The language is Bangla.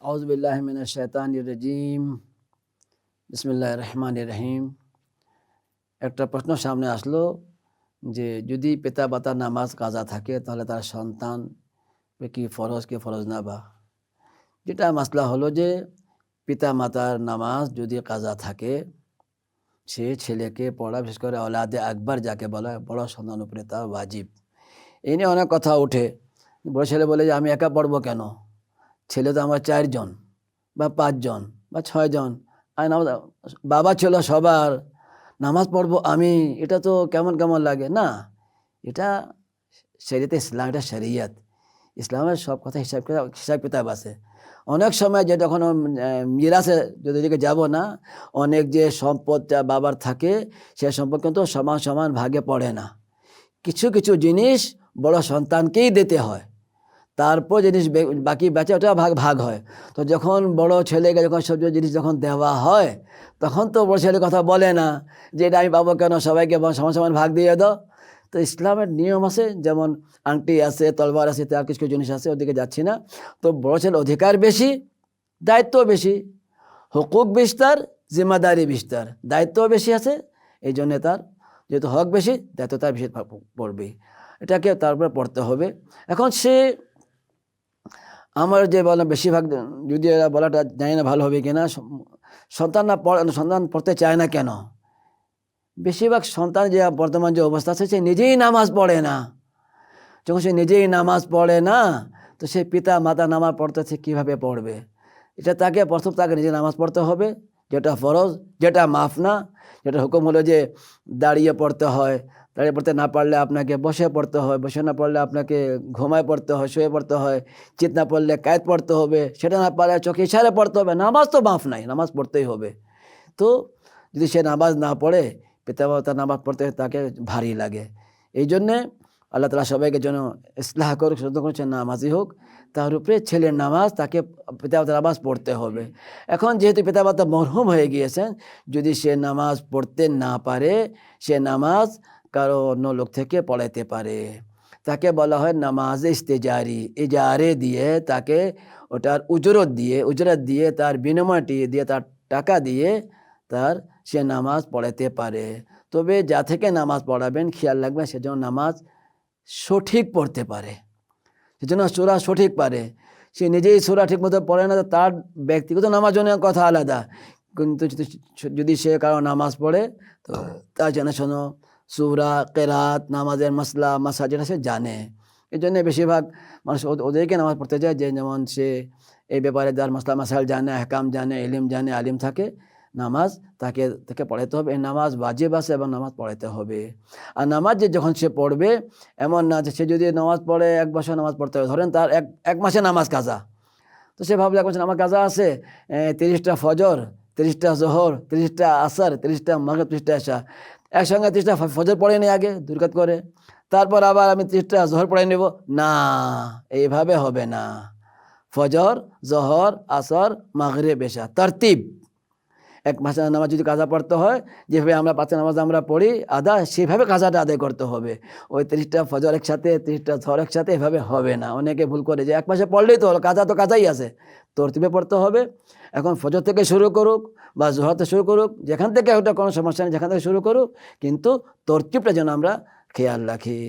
আউযু বিল্লাহি মিনাশ শাইতানির রাজিম। বিসমিল্লাহির রহমানির রহিম। একটা প্রশ্ন সামনে আসলো যে যদি পিতা-মাতার নামাজ কাজা থাকে তাহলে তার সন্তান কি ফরজ না বা? যেটা মাসলা হলো যে পিতা-মাতার নামাজ যদি কাজা থাকে, সে ছেলেকে পড়া, বিশেষ করে औलादे আকবার যাকে বলা হয়, বড় সন্তান উপরে তা ওয়াজিব। এই নিয়ে অনেক কথা ওঠে। বড় ছেলে বলে যে আমি একা পড়বো কেন? ছেলে তো আমার 4 জন বা 5 জন বা 6 জন, আর নামাজ বাবা ছিল সবার, নামাজ পড়বো আমি, এটা তো কেমন কেমন লাগে না। এটা শরীয়তে ইসলাম, এটা শরিয়ত। ইসলামের সব কথা হিসাব কিতাব আছে। অনেক সময় যে যখন মিরাসে যদি দিকে যাব না, অনেক যে সম্পদটা বাবার থাকে সে সম্পদ কিন্তু সমান সমান ভাগে পড়ে না। কিছু কিছু জিনিস বড় সন্তানকেই দিতে হয়, তারপর জিনিস বাকি বেঁচে ওটা ভাগ হয়। তো যখন বড় ছেলেকে যখন সব জিনিস যখন দেওয়া হয়, তখন তো বড় ছেলের কথা বলে না যে এটা আমি পাবো কেন, সবাইকে সমান সমান ভাগ দিয়ে দাও। তো ইসলামের নিয়ম আছে, যেমন আংটি আছে, তলবার আছে, তার কিছু কিছু জিনিস আছে, ওদিকে যাচ্ছি না। তো বড় ছেলের অধিকার বেশি, দায়িত্ব বেশি, হুকুক বিস্তার, জিম্মাদারি বিস্তার, দায়িত্ব বেশি আছে। এই জন্যে তার যেহেতু হক বেশি, দায়িত্ব তার বেশি পড়বে, এটাকে তারপরে পড়তে হবে। এখন সে আমার যে বললাম বেশিরভাগ, যদি এরা বলাটা জানি না ভালো হবে কিনা, সন্তান পড়তে চায় না কেন? বেশিরভাগ সন্তান যে বর্তমান যে অবস্থা আছে, সে নিজেই নামাজ পড়ে না। যখন সে নিজেই নামাজ পড়ে না, তো সে পিতা মাতা নামাজ পড়তেছে কীভাবে পড়বে? এটা তাকে নিজে নামাজ পড়তে হবে, যেটা ফরজ, যেটা মাফ না। যেটা হুকুম হলো যে দাঁড়িয়ে পড়তে হয়, দাঁড়িয়ে পড়তে না পারলে আপনাকে বসে পড়তে হয়, বসে না পড়লে আপনাকে ঘুমায় পড়তে হয়, শুয়ে পড়তে হয়, চিত না পড়লে কায়েত পড়তে হবে, সেটা না পারলে চোখে ইশারে পড়তে হবে। নামাজ তো মাফ নাই, নামাজ পড়তেই হবে। তো যদি সে নামাজ না পড়ে, পিতা মাতা নামাজ পড়তে তাকে ভারী লাগে। এই জন্যে আল্লাহ তাআলা সবাইকে যেন ইসলাহ করুক, শুদ্ধ করুক, সে নামাজি হোক। তার উপরে ছেলের নামাজ, তাকে পিতামাতার নামাজ পড়তে হবে। এখন যেহেতু পিতামাতা মরহুম হয়ে গিয়েছেন, যদি সে নামাজ পড়তে না পারে, সে নামাজ কারো অন্য লোক থেকে পড়াইতে পারে। তাকে বলা হয় নামাজে ইস্তেজারি, ইজারে দিয়ে তাকে ওটার উজরত দিয়ে তার বিনিময়টি দিয়ে, তার টাকা দিয়ে তার সে নামাজ পড়াইতে পারে। তবে যা থেকে নামাজ পড়াবেন খেয়াল রাখবেন সেজন্য নামাজ সঠিক পড়তে পারে, সেজন্য সূরা সঠিক পারে। সে নিজেই সূরা ঠিক মতো পড়ে না, তার ব্যক্তিগত নামাজ জন্য কথা আলাদা। কিন্তু যদি সে কারো নামাজ পড়ে, তো তার শোনো সূরা, কেরাত, নামাজের মাসলা যেটা সে জানে। এই জন্য বেশিরভাগ মানুষ ওদেরকে নামাজ পড়তে যায়, যে যেমন সে এই ব্যাপারে যার মাসাইল জানে, আহকাম জানে, ইলম জানে, আলিম থাকে, নামাজ তাকে পড়াইতে হবে। এই নামাজ ওয়াজিব আছে এবং নামাজ পড়াইতে হবে। আর নামাজ যখন সে পড়বে, এমন না যে সে যদি নামাজ পড়ে 1 বছর নামাজ পড়তে হবে, ধরেন তার এক মাসে নামাজ কাজা, তো সে ভাবলে 1 বছর আমার কাজা আছে, 30টা ফজর, 30টা জোহর, 30টা আসর, 30টা মাগরিব, 30টা এশা, একসঙ্গে 30টা ফজর পড়ে নি আগে দুরকাত করে, তারপর আবার আমি 30টা জোহর পড়ে নেব না, এইভাবে হবে না। ফজর, জোহর, আসর, মাগরিব, এশা, তরতিব। 1 মাসের নামাজ যদি কাজা পড়তে হয়, যেভাবে আমরা 5 নামাজ আমরা পড়ি আদা, সেভাবে কাজাটা আদায় করতে হবে। ওই 30টা ফজর একসাথে, 30টা জোহর একসাথে, এভাবে হবে না। অনেকে ভুল করে যে 1 মাসে পড়লেই তো হলো, কাজা তো কাজাই আছে, তরতিবে পড়তে হবে। এখন ফজর থেকে শুরু করুক বা জোহর থেকে শুরু করুক, যেখান থেকে ওটা কোনো সমস্যা নেই, যেখান থেকে শুরু করুক, কিন্তু তরতিবটা যেন আমরা খেয়াল রাখি।